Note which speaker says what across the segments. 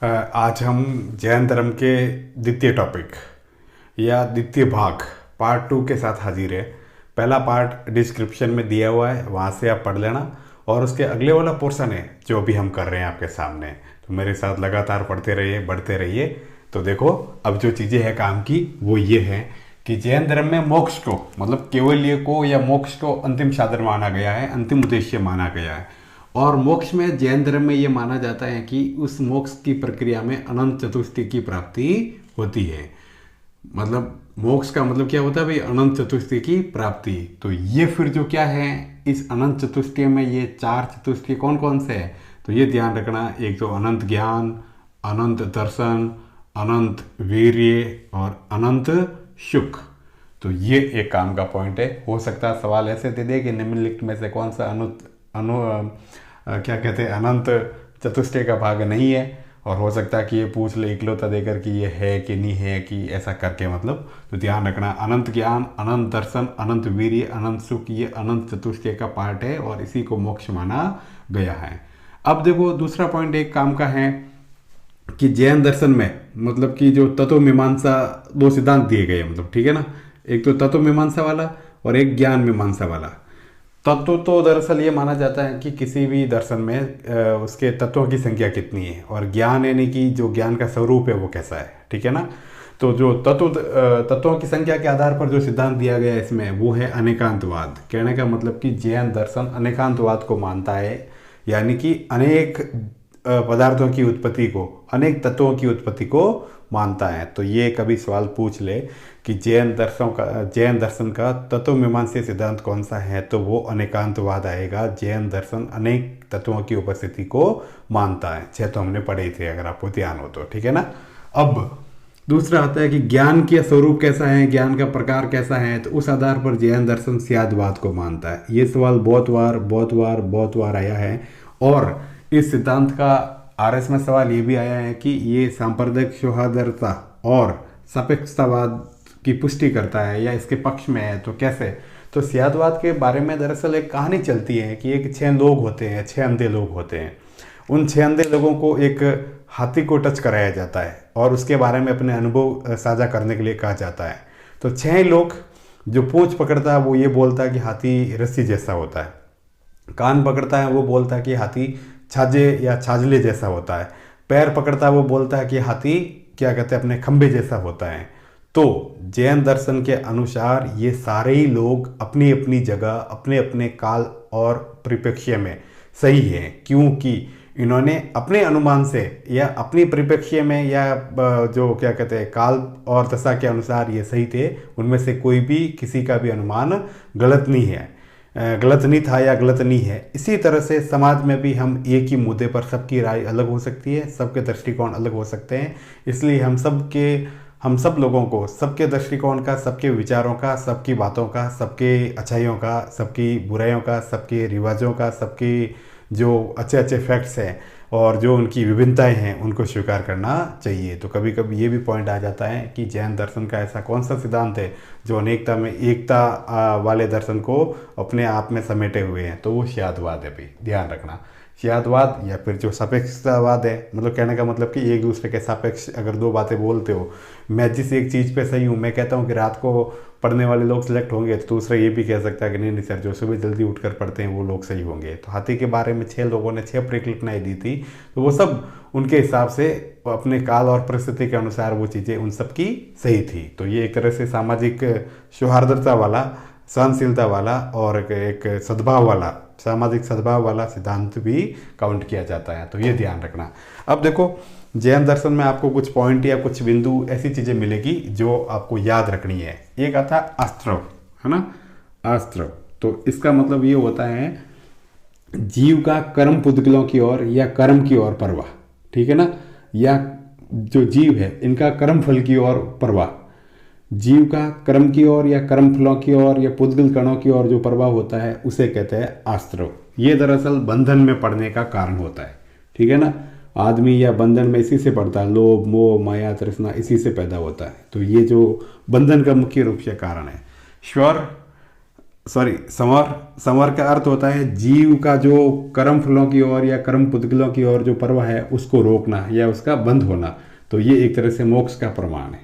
Speaker 1: आज हम जैन धर्म के द्वितीय टॉपिक या द्वितीय भाग पार्ट 2 के साथ हाजिर है। पहला पार्ट डिस्क्रिप्शन में दिया हुआ है, वहाँ से आप पढ़ लेना। और उसके अगले वाला पोर्शन है जो अभी हम कर रहे हैं आपके सामने, तो मेरे साथ लगातार पढ़ते रहिए, बढ़ते रहिए। तो देखो, अब जो चीज़ें हैं काम की वो ये है कि जैन धर्म में मोक्ष को, मतलब केवल्य को या मोक्ष को अंतिम साधन माना गया है, अंतिम उद्देश्य माना गया है। और मोक्ष में जैन धर्म में ये माना जाता है कि उस मोक्ष की प्रक्रिया में अनंत चतुष्टय की प्राप्ति होती है। मतलब मोक्ष का मतलब क्या होता है भाई? अनंत चतुष्टय की प्राप्ति। तो ये फिर जो क्या है, इस अनंत चतुष्टय में ये 4 चतुष्टय कौन कौन से है, तो ये ध्यान रखना। एक तो अनंत ज्ञान, अनंत दर्शन, अनंत वीर्य और अनंत सुख। तो ये एक काम का पॉइंट है। हो सकता है सवाल ऐसे दे दे कि निम्नलिखित में से कौन सा क्या कहते हैं, अनंत चतुष्टय का भाग नहीं है। और हो सकता है कि ये पूछ ले इकलौता देकर कि ये है कि नहीं है, कि ऐसा करके मतलब। तो ध्यान रखना, अनंत ज्ञान, अनंत दर्शन, अनंत वीर्य, अनंत सुख, ये अनंत चतुष्टय का पार्ट है और इसी को मोक्ष माना गया है। अब देखो, दूसरा पॉइंट एक काम का है कि जैन दर्शन में मतलब कि जो तत्व मीमांसा 2 सिद्धांत दिए गए, मतलब ठीक है ना। एक तो तत्व मीमांसा वाला और एक ज्ञान मीमांसा वाला। तत्व तो दरअसल ये माना जाता है कि किसी भी दर्शन में उसके तत्वों की संख्या कितनी है, और ज्ञान यानी कि जो ज्ञान का स्वरूप है वो कैसा है, ठीक है ना। तो जो तत्वों की संख्या के आधार पर जो सिद्धांत दिया गया है इसमें, वो है अनेकांतवाद। कहने का मतलब कि जैन दर्शन अनेकांतवाद को मानता है, यानी कि अनेक पदार्थों की उत्पत्ति को, अनेक तत्वों की उत्पत्ति को मानता है। तो ये कभी सवाल पूछ ले कि जैन दर्शन का तत्व मीमांसा सिद्धांत कौन सा है, तो वो अनेकांतवाद आएगा। जैन दर्शन अनेक तत्वों की उपस्थिति को मानता है। 6 तो हमने पढ़े थे, अगर आपको ध्यान हो तो, ठीक है ना। अब दूसरा आता है कि ज्ञान का स्वरूप कैसा है, ज्ञान का प्रकार कैसा है, तो उस आधार पर जैन दर्शन स्यादवाद को मानता है। ये सवाल बहुत बार आया है। और इस सिद्धांत का आरएस में सवाल ये भी आया है कि ये सांप्रदायिक सौहार्दता और सापेक्षतावाद की पुष्टि करता है या इसके पक्ष में है, तो कैसे। तो स्यादवाद के बारे में दरअसल एक कहानी चलती है कि एक 6 लोग होते हैं, 6 अंधे लोग होते हैं। उन 6 अंधे लोगों को एक हाथी को टच कराया जाता है और उसके बारे में अपने अनुभव साझा करने के लिए कहा जाता है। तो 6 लोग, जो पूंछ पकड़ता है वो ये बोलता है कि हाथी रस्सी जैसा होता है, कान पकड़ता है वो बोलता है कि हाथी छाजे या छाजले जैसा होता है, पैर पकड़ता है वो बोलता है कि हाथी क्या कहते हैं, अपने खंबे जैसा होता है। तो जैन दर्शन के अनुसार ये सारे ही लोग अपनी अपनी जगह, अपने अपने काल और परिप्रेक्ष्य में सही हैं, क्योंकि इन्होंने अपने अनुमान से या अपनी परिप्रेक्ष्य में या जो क्या कहते हैं काल और दशा के अनुसार ये सही थे। उनमें से कोई भी किसी का भी अनुमान गलत नहीं है, गलत नहीं था या गलत नहीं है। इसी तरह से समाज में भी हम एक ही मुद्दे पर सबकी राय अलग हो सकती है, सबके दृष्टिकोण अलग हो सकते हैं। इसलिए हम सब लोगों को सबके दृष्टिकोण का, सबके विचारों का, सबकी बातों का, सबके अच्छाइयों का, सबकी बुराइयों का, सबके रिवाजों का, सबकी जो अच्छे अच्छे फैक्ट्स हैं और जो उनकी विभिन्नताएं हैं, उनको स्वीकार करना चाहिए। तो कभी कभी ये भी पॉइंट आ जाता है कि जैन दर्शन का ऐसा कौन सा सिद्धांत है जो अनेकता में एकता वाले दर्शन को अपने आप में समेटे हुए हैं, तो वो स्यादवाद है। भी ध्यान रखना, स्यादवाद या फिर जो सापेक्षतावाद है, मतलब कहने का मतलब कि एक दूसरे के सापेक्ष अगर 2 बातें बोलते हो, मैं जिस एक चीज़ पे सही हूँ, मैं कहता हूँ कि रात को पढ़ने वाले लोग सिलेक्ट होंगे, तो दूसरा ये भी कह सकता है कि नहीं सर, जो सुबह जल्दी उठकर पढ़ते हैं वो लोग सही होंगे। तो हाथी के बारे में 6 लोगों ने 6 परिकल्पनाएं दी थी, तो वो सब उनके हिसाब से अपने काल और परिस्थिति के अनुसार वो चीज़ें उन सब की सही थी। तो ये एक तरह से सामाजिक सौहार्दता वाला, सहनशीलता वाला और एक सद्भाव वाला, सामाजिक सद्भाव वाला सिद्धांत भी काउंट किया जाता है। तो ये ध्यान रखना। अब देखो, जैन दर्शन में आपको कुछ पॉइंट या कुछ बिंदु ऐसी चीज़ें मिलेगी जो आपको याद रखनी है। एक आता है आस्त्रव, है ना, आस्त्रव। तो इसका मतलब ये होता है जीव का कर्म पुद्गलों की ओर या कर्म की ओर परवाह, ठीक है ना, या जो जीव है इनका कर्म फल की ओर परवाह। जीव का कर्म की ओर या कर्म फलों की ओर या पुद्गल कणों की ओर जो प्रभाव होता है उसे कहते हैं आस्त्रव। ये दरअसल बंधन में पड़ने का कारण होता है, ठीक है ना। आदमी या बंधन में इसी से पड़ता है, लोभ मोह माया तृष्णा इसी से पैदा होता है। तो ये जो बंधन का मुख्य रूप से कारण है। स्वर सॉरी, संवर, संवर का अर्थ होता है जीव का जो कर्म फलों की ओर या कर्म पुद्गलों की ओर जो प्रवाह है उसको रोकना या उसका बंद होना। तो ये एक तरह से मोक्ष का प्रमाण है,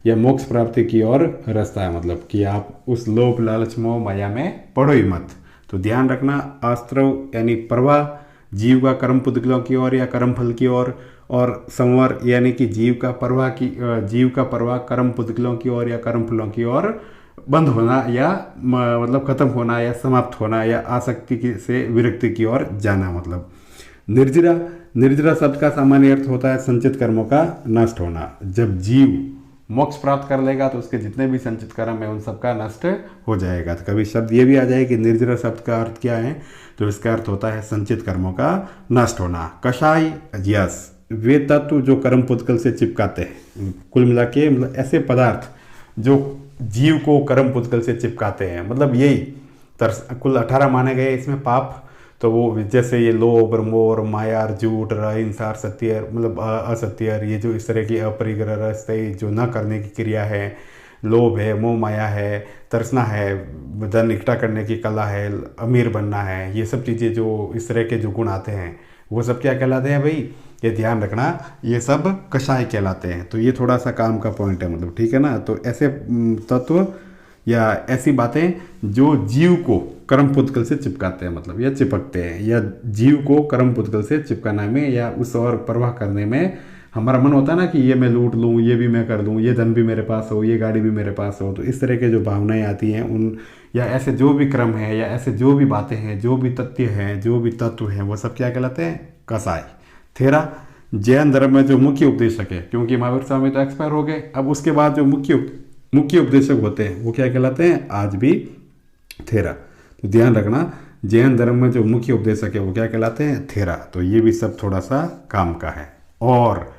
Speaker 1: या मोक्ष प्राप्ति की ओर रास्ता है, मतलब कि आप उस लोभ लालच मोह माया में पड़ो ही मत। तो ध्यान रखना, आश्रव यानी प्रवाह जीव का कर्म पुद्गलों की ओर या कर्म फल की ओर, और संवर यानी कि जीव का प्रवाह कर्म पुद्गलों की ओर या कर्म फलों की ओर बंद होना या मतलब खत्म होना या समाप्त होना या आसक्ति से विरक्ति की ओर जाना। मतलब निर्जरा, निर्जरा शब्द का सामान्य अर्थ होता है संचित कर्मों का नष्ट होना। जब जीव मोक्ष प्राप्त कर लेगा तो उसके जितने भी संचित कर्म है उन सबका नष्ट हो जाएगा। तो कभी शब्द ये भी आ जाए कि निर्जरा शब्द का अर्थ क्या है, तो इसका अर्थ होता है संचित कर्मों का नष्ट होना। कषाय, यस, वे तत्व जो कर्म पुद्गल से चिपकाते हैं, कुल मिला के मतलब ऐसे पदार्थ जो जीव को कर्म पुद्गल से चिपकाते हैं, मतलब यही कुल 18 माने गए इसमें पाप। तो वो जैसे ये लोभ, मोह, माया, झूठ, हिंसा, सत्य मतलब असत्य, ये जो इस तरह की अपरिग्रह रास्ते जो न करने की क्रिया है, लोभ है, मोह माया है, तरसना है, धन इकट्ठा करने की कला है, अमीर बनना है, ये सब चीज़ें जो इस तरह के जो गुण आते हैं वो सब क्या कहलाते हैं भाई, ये ध्यान रखना, ये सब कषाय कहलाते हैं। तो ये थोड़ा सा काम का पॉइंट है, मतलब ठीक है ना। तो ऐसे तत्व या ऐसी बातें जो जीव को कर्म पुद्गल से चिपकाते हैं, मतलब या चिपकते हैं, या जीव को कर्म पुद्गल से चिपकाने में या उस और प्रवाह करने में हमारा मन होता है ना कि ये मैं लूट लूँ, ये भी मैं कर दूँ, ये धन भी मेरे पास हो, ये गाड़ी भी मेरे पास हो। तो इस तरह के जो भावनाएं आती हैं उन, या ऐसे जो भी क्रम है या ऐसे जो भी बातें हैं, जो भी तथ्य हैं, जो भी तत्व हैं, वो सब क्या कहलाते हैं, कसाय। थेरा, जैन धर्म में जो मुख्य उपदेशक है, क्योंकि महावीर स्वामी तो एक्सपायर हो गए, अब उसके बाद जो मुख्य उपदेशक होते हैं वो क्या कहलाते हैं, आज भी थेरा। तो ध्यान रखना, जैन धर्म में जो मुख्य उपदेशक है वो क्या कहलाते हैं, थेरा। तो ये भी सब थोड़ा सा काम का है। और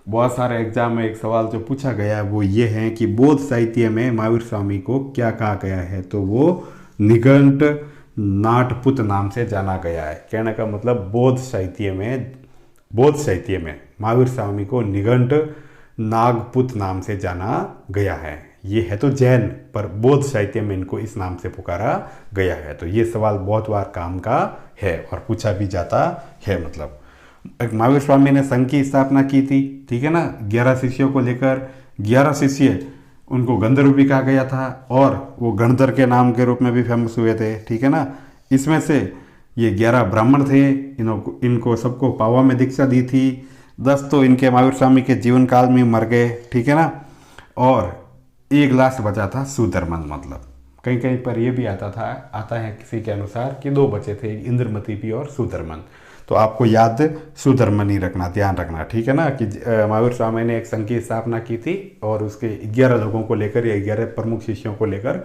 Speaker 1: बहुत सारे एग्जाम में एक सवाल जो पूछा गया है वो ये है कि बौद्ध साहित्य में महावीर स्वामी को क्या कहा गया है, तो वो निघंट नाटपुत नाम से जाना गया है। कहने का मतलब बौद्ध साहित्य में महावीर स्वामी को निघंट नागपुत नाम से जाना गया है। ये है तो जैन, पर बौद्ध साहित्य में इनको इस नाम से पुकारा गया है। तो ये सवाल बहुत बार काम का है और पूछा भी जाता है। मतलब एक महावीर स्वामी ने संघ की स्थापना की थी, ठीक है ना, 11 शिष्यों को लेकर। 11 शिष्य, उनको गंधर्व भी कहा गया था और वो गणधर के नाम के रूप में भी फेमस हुए थे, ठीक है ना। इसमें से ये 11 ब्राह्मण थे, इनको सबको पावा में दीक्षा दी थी। 10 तो इनके महावीर स्वामी के जीवन काल में मर गए, ठीक है ना। और एक लास्ट बचा था सुधर्मन, मतलब कहीं कहीं पर ये भी आता है किसी के अनुसार कि 2 बचे थे, इंद्रमती भी और सुधर्मन। तो आपको याद सुधर्मन ही रखना, ध्यान रखना, ठीक है ना, कि महावीर स्वामी ने एक संघ की स्थापना की थी और उसके 11 लोगों को लेकर या 11 प्रमुख शिष्यों को लेकर,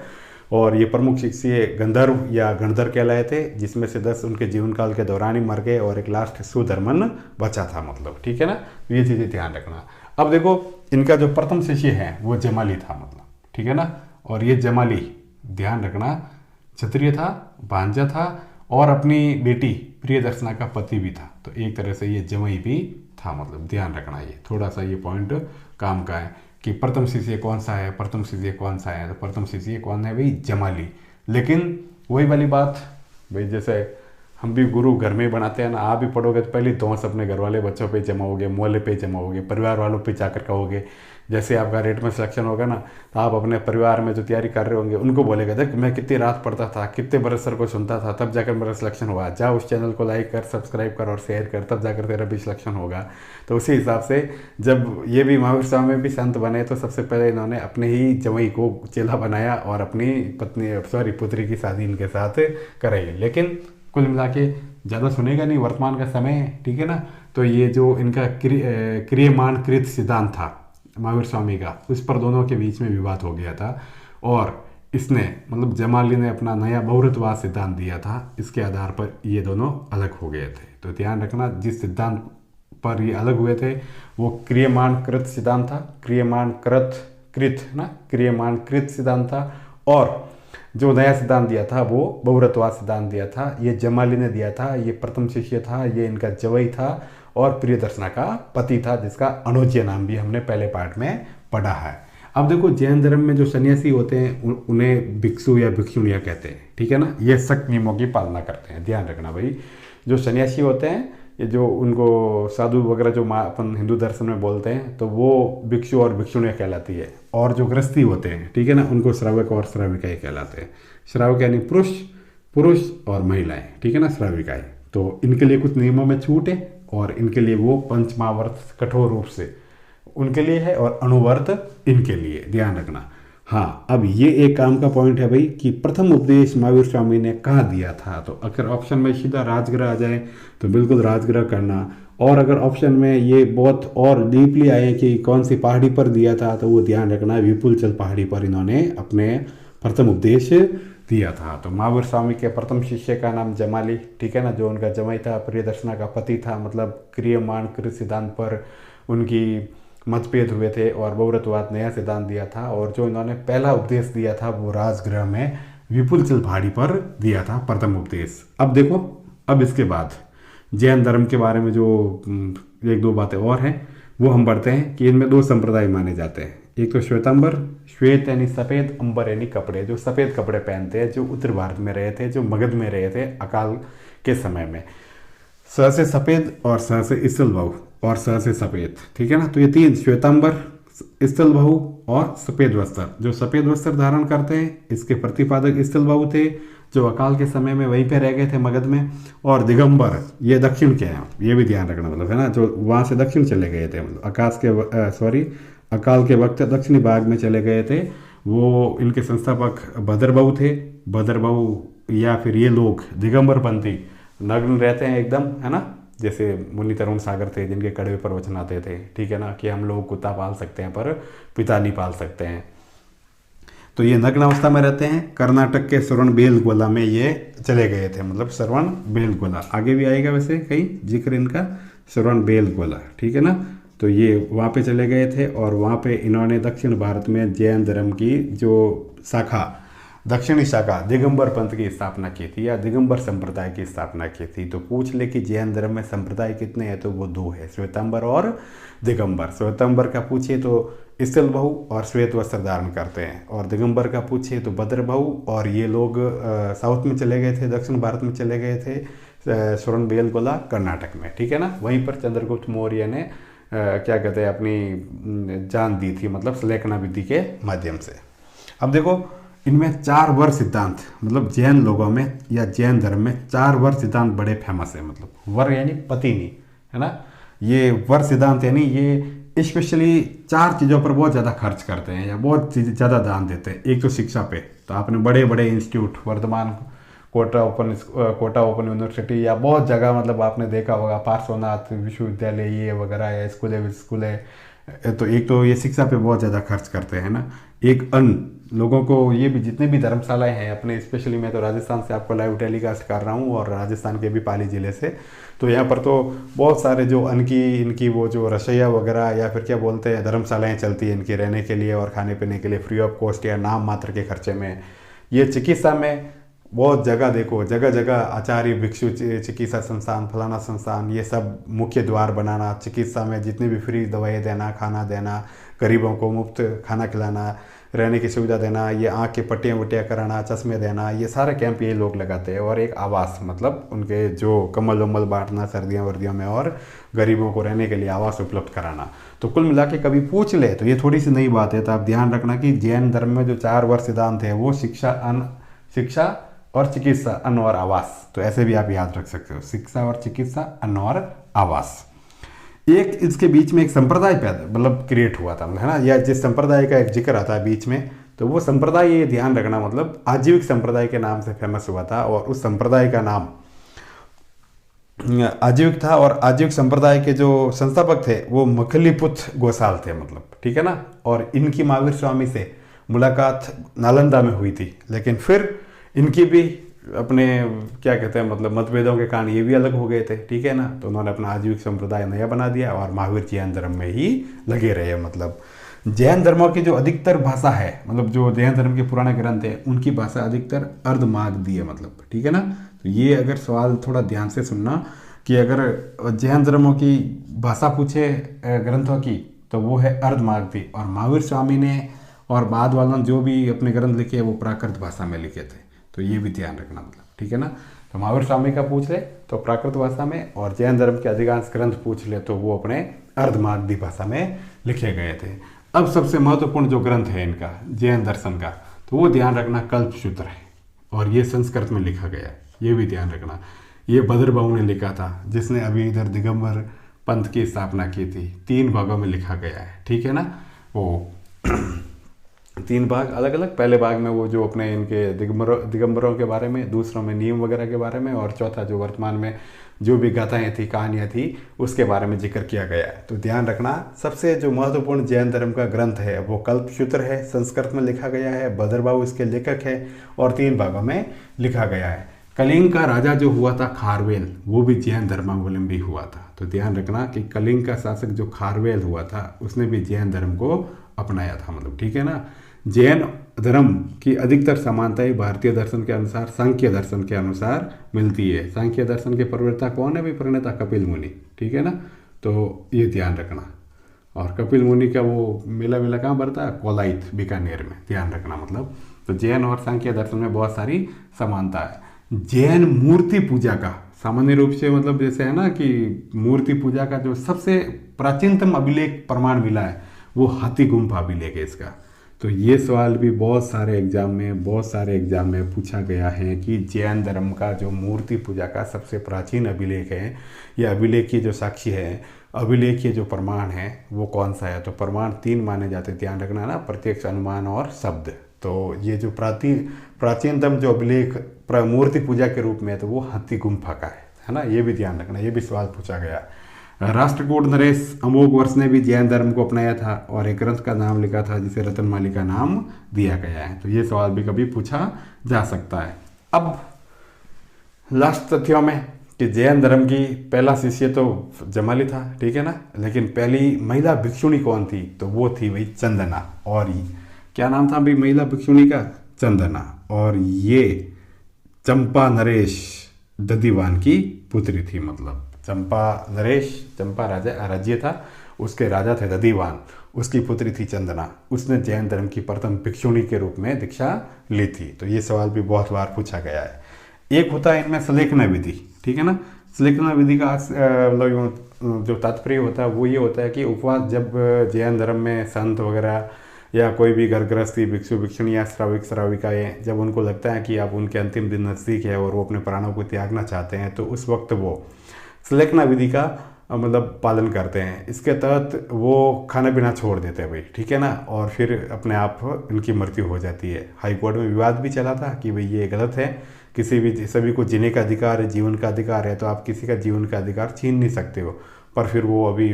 Speaker 1: और ये प्रमुख शिष्य गंधर्व या गणधर कहलाए थे, जिसमें से 10 उनके जीवन काल के दौरान ही मर गए और एक लास्ट सुधर्मन बचा था, मतलब ठीक है ना। ये चीज़ें ध्यान रखना। अब देखो, इनका जो प्रथम शिष्य है वो जमाली था, मतलब ठीक है ना। और ये जमाली, ध्यान रखना, क्षत्रिय था, भांजा था और अपनी बेटी प्रियदर्शना का पति भी था। तो एक तरह से ये जमाई भी था, मतलब ध्यान रखना। ये थोड़ा सा ये पॉइंट काम का है कि प्रथम शिष्य कौन सा है, प्रथम शिष्य कौन सा है। तो प्रथम शिष्य कौन है भाई, जमाली। लेकिन वही वाली बात भाई, जैसे हम भी गुरु घर में बनाते हैं ना, आप भी पढ़ोगे तो पहले दोस्त अपने घर वाले बच्चों पे जमाओगे, मोहल्ले पे जमाओगे, परिवार वालों पे जाकर कहोगे। जैसे आपका रेट में सिलेक्शन होगा ना, तो आप अपने परिवार में जो तैयारी कर रहे होंगे उनको बोलेगा, देख मैं कितनी रात पढ़ता था, कितने बरस सर को सुनता था, तब जाकर मेरा सिलेक्शन हुआ। जा उस चैनल को लाइक कर, सब्सक्राइब कर और शेयर कर, तब जाकर तेरा भी सिलेक्शन होगा। तो उसी हिसाब से जब ये भी महावीर स्वामी में भी संत बने तो सबसे पहले इन्होंने अपने ही जमाई को चेला बनाया और अपनी पुत्री की शादी इनके साथ कराई। लेकिन कुल मिला के ज़्यादा सुनेगा नहीं, वर्तमान का समय है, ठीक है ना। तो ये जो इनका क्रियमाण कृत सिद्धांत था महावीर स्वामी का, उस पर दोनों के बीच में विवाद हो गया था और इसने मतलब जमाली ने अपना नया बहुरतवाद सिद्धांत दिया था। इसके आधार पर ये दोनों अलग हो गए थे। तो ध्यान रखना, जिस सिद्धांत पर ये अलग हुए थे वो क्रियमाण कृत सिद्धांत था, क्रियमाण कृत सिद्धांत था। और जो नया सिद्धांत दिया था वो बहुरतवाद सिद्धांत दिया था। ये जमाली ने दिया था, ये प्रथम शिष्य था, ये इनका जवाई था और प्रियदर्शना का पति था, जिसका अनोज्य नाम भी हमने पहले पार्ट में पढ़ा है। अब देखो जैन धर्म में जो सन्यासी होते हैं उन्हें भिक्षु या भिक्षुणियाँ कहते हैं, ठीक है ना। ये सख्त नियमों की पालना करते हैं, ध्यान रखना भाई। जो सन्यासी होते हैं, ये जो उनको साधु वगैरह जो अपन हिंदू दर्शन में बोलते हैं, तो वो भिक्षु और भिक्षुणियाँ कहलाती है। और जो गृहस्थी होते हैं, ठीक है ना, उनको श्रावक और श्राविकाएँ कहलाते हैं। श्रावक यानी पुरुष, पुरुष और महिलाएं, ठीक है ना, श्राविकाएँ। तो इनके लिए कुछ नियमों में छूट है और इनके लिए वो पंचमावर्त कठोर रूप से उनके लिए है और अनुवर्त इनके लिए, ध्यान रखना। हाँ, अब ये एक काम का पॉइंट है भाई कि प्रथम उपदेश महावीर स्वामी ने कहाँ दिया था। तो अगर ऑप्शन में सीधा राजगृह आ जाए तो बिल्कुल राजगृह करना, और अगर ऑप्शन में ये बहुत और डीपली आए कि कौन सी पहाड़ी पर दिया था, तो वो ध्यान रखना विपुलचल पहाड़ी पर इन्होंने अपने प्रथम उपदेश दिया था। तो महावीर स्वामी के प्रथम शिष्य का नाम जमाली, ठीक है ना, जो उनका जमाई था, प्रियदर्शना का पति था। मतलब क्रियमाण कृत सिद्धांत पर उनकी मतभेद हुए थे और बहुव्रतवाद नया सिद्धांत दिया था। और जो इन्होंने पहला उपदेश दिया था वो राजगृह में विपुलचल पहाड़ी पर दिया था, प्रथम उपदेश। अब देखो, अब इसके बाद जैन धर्म के बारे में जो एक दो बातें और हैं वो हम पढ़ते हैं कि इनमें दो संप्रदाय माने जाते हैं। एक तो श्वेतांबर, श्वेत यानी सफ़ेद, अंबर यानी कपड़े, जो सफ़ेद कपड़े पहनते हैं, जो उत्तर भारत में रहे थे, जो मगध में रहे थे अकाल के समय में। स से सफ़ेद और स से स्थल बहु और स से सफ़ेद, ठीक है ना। तो ये तीन, श्वेतांबर, स्थल बहु और सफ़ेद वस्त्र। जो सफ़ेद वस्त्र धारण करते हैं इसके प्रतिपादक स्थल बहु थे, जो अकाल के समय में वहीं पे रह गए थे मगध में। और दिगंबर, ये दक्षिण के हैं, ये भी ध्यान रखना, मतलब है ना, जो वहाँ से दक्षिण चले गए थे, मतलब अकाल के वक्त दक्षिणी भाग में चले गए थे। वो इनके संस्थापक भद्रबाहु थे। भद्रबाहु या फिर ये लोग दिगंबरपंथी नग्न रहते हैं एकदम, है ना, जैसे मुनि तरुण सागर थे जिनके कड़वे प्रवचन आते थे, ठीक है ना, कि हम लोग कुत्ता पाल सकते हैं पर पिता नहीं पाल सकते हैं। तो ये नग्न अवस्था में रहते हैं। कर्नाटक के श्रवण बेलगोला में ये चले गए थे, मतलब श्रवण बेलगोला आगे भी आएगा वैसे कहीं जिक्र इनका, श्रवण बेलगोला, ठीक है ना। तो ये वहाँ पे चले गए थे और वहाँ पे इन्होंने दक्षिण भारत में जैन धर्म की जो शाखा, दक्षिणी शाखा दिगंबर पंथ की स्थापना की थी, या दिगंबर संप्रदाय की स्थापना की थी। तो पूछ ले कि जैन धर्म में संप्रदाय कितने हैं, तो वो दो है, श्वेतांबर और दिगंबर। श्वेतांबर का पूछिए तो स्थल बहु और श्वेत वस्त्र धारण करते हैं, और दिगंबर का पूछिए तो भद्र बहु, और ये लोग साउथ में चले गए थे, दक्षिण भारत में चले गए थे, श्रवण बेलगोला कर्नाटक में, ठीक है ना। वहीं पर चंद्रगुप्त मौर्य ने क्या कहते हैं अपनी जान दी थी, मतलब सलेखना विधि के माध्यम से। अब देखो, इनमें 4 वर सिद्धांत, मतलब जैन लोगों में या जैन धर्म में 4 वर सिद्धांत बड़े फेमस है। मतलब वर यानी पतिनी, है ना, ये वर सिद्धांत यानी ये स्पेशली 4 चीज़ों पर बहुत ज़्यादा खर्च करते हैं या बहुत ज़्यादा दान देते हैं। एक तो शिक्षा पे, तो आपने बड़े बड़े institute, Vardhman, Kota open university या बहुत जगह मतलब आपने देखा होगा, पार्श्वनाथ विश्वविद्यालय ये वगैरह या स्कूल है। तो एक तो ये शिक्षा पे बहुत ज़्यादा खर्च करते हैं ना। एक अन्न, लोगों को ये भी जितने भी धर्मशालाएं हैं अपने, स्पेशली मैं तो राजस्थान से आपको लाइव टेलीकास्ट कर रहा हूँ और राजस्थान के भी पाली ज़िले से, तो यहाँ पर तो बहुत सारे जो अन्न की इनकी वो जो रसोइया वगैरह या फिर क्या बोलते हैं धर्मशालाएँ चलती हैं इनके रहने के लिए और खाने पीने के लिए फ्री ऑफ कॉस्ट या नाम मात्र के खर्चे में। ये चिकित्सा में बहुत जगह देखो, जगह जगह आचार्य भिक्षु चिकित्सा संस्थान, फलाना संस्थान, ये सब मुख्य द्वार बनाना, चिकित्सा में जितने भी फ्री दवाई देना, खाना देना, गरीबों को मुफ्त खाना खिलाना, रहने की सुविधा देना, ये आँख की पट्टियाँ वट्टियाँ कराना, चश्मे देना, ये सारे कैंप ये लोग लगाते हैं। और एक आवास, मतलब उनके जो कम्बल वम्बल बांटना सर्दियों वर्दियों में और गरीबों को रहने के लिए आवास उपलब्ध कराना। तो कुल मिला के कभी पूछ ले तो ये थोड़ी सी नई बात है। तो आप ध्यान रखना कि जैन धर्म में जो 4 वर सिद्धांत है वो शिक्षा और चिकित्सा, अन्न और आवास। तो ऐसे भी आप याद रख सकते हो, शिक्षा और चिकित्सा, अन्न और आवास। एक इसके बीच में एक संप्रदाय पैदा मतलब क्रिएट हुआ था, है ना, या जिस संप्रदाय का एक जिक्र आता है बीच में, तो वो संप्रदाय ये ध्यान रखना मतलब आजीविक संप्रदाय के नाम से फेमस हुआ था। और उस संप्रदाय का नाम आजीविक था और आजीविक संप्रदाय के जो संस्थापक थे वो मखलीपुत्र गोसाल थे, मतलब ठीक है ना। और इनकी महावीर स्वामी से मुलाकात नालंदा में हुई थी, लेकिन फिर इनकी भी अपने क्या कहते हैं मतलब मतभेदों के कारण ये भी अलग हो गए थे, ठीक है ना। तो उन्होंने अपना आजीविक संप्रदाय नया बना दिया और महावीर जैन धर्म में ही लगे रहे। मतलब जैन धर्मों की जो अधिकतर भाषा है, मतलब जो जैन धर्म के पुराने ग्रंथ है उनकी भाषा अधिकतर अर्धमागधी है, मतलब ठीक है ना। तो ये अगर सवाल थोड़ा ध्यान से सुनना कि अगर जैन धर्मों की भाषा पूछे ग्रंथों की तो वो है अर्धमागधी। और महावीर स्वामी ने और बाद वालों ने जो भी अपने ग्रंथ लिखे वो प्राकृत भाषा में लिखे थे, तो ये भी ध्यान रखना मतलब, ठीक है ना। तो महावीर स्वामी का पूछ ले तो प्राकृत भाषा में, और जैन धर्म के अधिकांश ग्रंथ पूछ ले तो वो अपने अर्धमागधी भाषा में लिखे गए थे। अब सबसे महत्वपूर्ण जो ग्रंथ है इनका जैन दर्शन का, तो वो ध्यान रखना कल्पसूत्र है, और ये संस्कृत में लिखा गया है, ये भी ध्यान रखना। ये भद्रबाहु ने लिखा था, जिसने अभी इधर दिगंबर पंथ की स्थापना की थी। 3 भागों में लिखा गया है, ठीक है ना। वो 3 भाग अलग अलग, पहले भाग में वो जो अपने इनके दिगंबरों के बारे में, दूसरों में नियम वगैरह के बारे में, और चौथा जो वर्तमान में जो भी गाथाएं थी, कहानियाँ थी, उसके बारे में जिक्र किया गया है। तो ध्यान रखना, सबसे जो महत्वपूर्ण जैन धर्म का ग्रंथ है वो कल्पसूत्र है, संस्कृत में लिखा गया है, भद्रबाहु इसके लेखक है, और 3 भागों में लिखा गया है। कलिंग का राजा जो हुआ था खारवेल, वो भी जैन धर्मावलंबी हुआ था। तो ध्यान रखना कि कलिंग का शासक जो खारवेल हुआ था उसने भी जैन धर्म को अपनाया था, मतलब, ठीक है ना। जैन धर्म की अधिकतर समानताएं भारतीय दर्शन के अनुसार सांख्य दर्शन के अनुसार मिलती है। सांख्य दर्शन के प्रवक्ता कौन है भी? प्रणेता कपिल मुनि, ठीक है ना। तो ये ध्यान रखना। और कपिल मुनि का वो मेला कहाँ पड़ता है? कोलाइत, बीकानेर में, ध्यान रखना मतलब। तो जैन और सांख्य दर्शन में बहुत सारी समानता है। जैन मूर्ति पूजा का सामान्य रूप से मतलब जैसे है ना कि मूर्ति पूजा का जो सबसे प्राचीनतम अभिलेख प्रमाण मिला है वो हाथी गुम्फा अभिलेख है इसका। तो ये सवाल भी बहुत सारे एग्जाम में पूछा गया है कि जैन धर्म का जो मूर्ति पूजा का सबसे प्राचीन अभिलेख है, या अभिलेख की जो साक्षी है, अभिलेख के जो प्रमाण है वो कौन सा है? तो प्रमाण 3 माने जाते हैं, ध्यान रखना ना, प्रत्यक्ष, अनुमान और शब्द। तो ये जो प्राचीनतम जो अभिलेख मूर्ति पूजा के रूप में है तो वो हाथी गुम्फा का है ना, ये भी ध्यान रखना, ये भी सवाल पूछा गया। राष्ट्रकूट नरेश अमोघ वर्ष ने भी जैन धर्म को अपनाया था और एक ग्रंथ का नाम लिखा था जिसे रत्नमाली का नाम दिया गया है। तो ये सवाल भी कभी पूछा जा सकता है। अब लास्ट तथ्यों में कि जैन धर्म की पहला शिष्य तो जमाली था, ठीक है ना, लेकिन पहली महिला भिक्षुणी कौन थी? तो वो थी भाई चंदना। और क्या नाम था भाई महिला भिक्षुणी का? चंदना। और ये चंपा नरेश ददीवान की पुत्री थी, मतलब चंपा राज्य था, उसके राजा थे ददीवान, उसकी पुत्री थी चंदना। उसने जैन धर्म की प्रथम भिक्षुणी के रूप में दीक्षा ली थी। तो ये सवाल भी बहुत बार पूछा गया है। एक होता है इनमें सलेखना विधि, ठीक है ना। सलेखना विधि का मतलब जो तात्पर्य होता है वो ये होता है कि उपवास, जब जैन धर्म में संत वगैरह या कोई भी घर गृहस्थी, भिक्षु भिक्षुणी या श्राविक श्राविकाएँ, जब उनको लगता है कि अब उनके अंतिम दिन नज़दीक है और वो अपने प्राणों को त्यागना चाहते हैं, तो उस वक्त वो सलेखना विधि का मतलब पालन करते हैं। इसके तहत वो खाना पीना छोड़ देते हैं भाई, ठीक है ना, और फिर अपने आप इनकी मृत्यु हो जाती है। हाई कोर्ट में विवाद भी चला था कि भाई ये गलत है, सभी को जीने का अधिकार है, जीवन का अधिकार है, तो आप किसी का जीवन का अधिकार छीन नहीं सकते हो। पर फिर वो अभी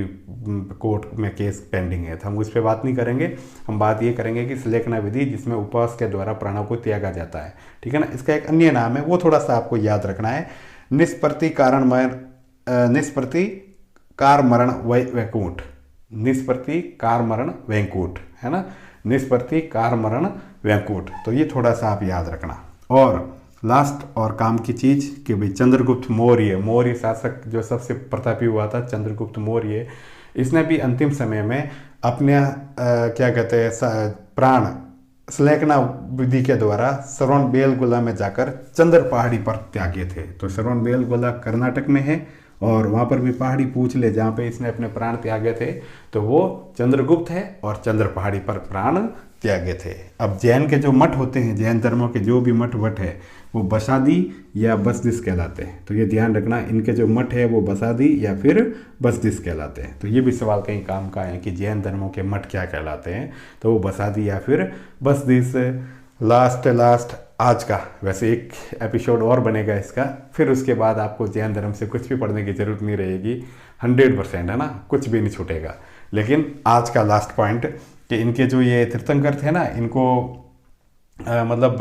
Speaker 1: कोर्ट में केस पेंडिंग है, तो हम उस पर बात नहीं करेंगे। हम बात ये करेंगे कि सलेखना विधि जिसमें उपवास के द्वारा प्राणों को त्यागा जाता है, ठीक है ना। इसका एक अन्य नाम है, वो थोड़ा सा आपको याद रखना है, निष्प्रतिकार मरण वैकुंठ, निष्प्रतिकार मरण वैकुंठ, है ना, निष्प्रतिकार मरण वैकुंठ। तो ये थोड़ा सा आप याद रखना। और लास्ट और काम की चीज कि भाई चंद्रगुप्त मौर्य शासक जो सबसे प्रतापी हुआ था, चंद्रगुप्त मौर्य, इसने भी अंतिम समय में अपने क्या कहते हैं प्राण सलेखना विधि के द्वारा श्रवण बेलगोला में जाकर चंद्र पहाड़ी पर त्यागे थे। तो श्रवण बेलगोला कर्नाटक में है और वहाँ पर भी पहाड़ी पूछ ले जहाँ पे इसने अपने प्राण त्यागे थे, तो वो चंद्रगुप्त है और चंद्र पहाड़ी पर प्राण त्यागे थे। अब जैन के जो मठ होते हैं, जैन धर्मों के जो भी मठ वट है वो बसादी या बसदिस कहलाते हैं। तो ये ध्यान रखना, इनके जो मठ है वो बसादी या फिर बसदिस कहलाते हैं। तो ये भी सवाल कहीं काम का है कि जैन धर्मों के मठ क्या कहलाते हैं, तो वो बसादी या फिर बसदिस। लास्ट आज का वैसे एक एपिसोड और बनेगा इसका, फिर उसके बाद आपको जैन धर्म से कुछ भी पढ़ने की जरूरत नहीं रहेगी, 100%, है ना, कुछ भी नहीं छूटेगा। लेकिन आज का लास्ट पॉइंट कि इनके जो ये तीर्थंकर थे ना, इनको मतलब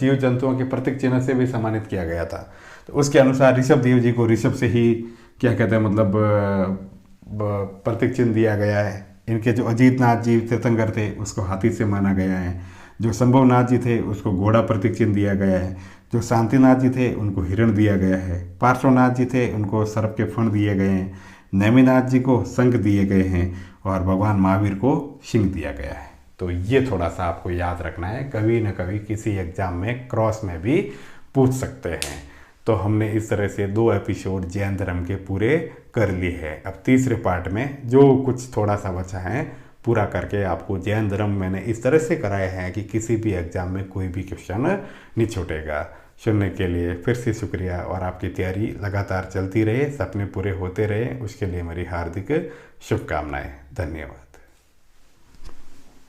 Speaker 1: जीव जंतुओं के प्रतीक चिन्ह से भी सम्मानित किया गया था। तो उसके अनुसार ऋषभ देव जी को ऋषभ से ही क्या कहते हैं मतलब प्रतीक चिन्ह दिया गया है। इनके जो अजीतनाथ जी तीर्थंकर थे उसको हाथी से माना गया है। जो संभवनाथ जी थे उसको घोड़ा प्रतीक चिन्ह दिया गया है। जो शांतिनाथ जी थे उनको हिरण दिया गया है। पार्श्वनाथ जी थे उनको सर्प के फण दिए गए हैं। नेमिनाथ जी को शंख दिए गए हैं और भगवान महावीर को सिंह दिया गया है। तो ये थोड़ा सा आपको याद रखना है, कभी ना कभी किसी एग्ज़ाम में क्रॉस में भी पूछ सकते हैं। तो हमने इस तरह से 2 एपिसोड जैन धर्म के पूरे कर लिए हैं। अब तीसरे पार्ट में जो कुछ थोड़ा सा बचा है पूरा करके आपको जैन धर्म मैंने इस तरह से कराए हैं कि किसी भी एग्ज़ाम में कोई भी क्वेश्चन नहीं छूटेगा। सुनने के लिए फिर से शुक्रिया, और आपकी तैयारी लगातार चलती रहे, सपने पूरे होते रहे, उसके लिए मेरी हार्दिक शुभकामनाएं। धन्यवाद।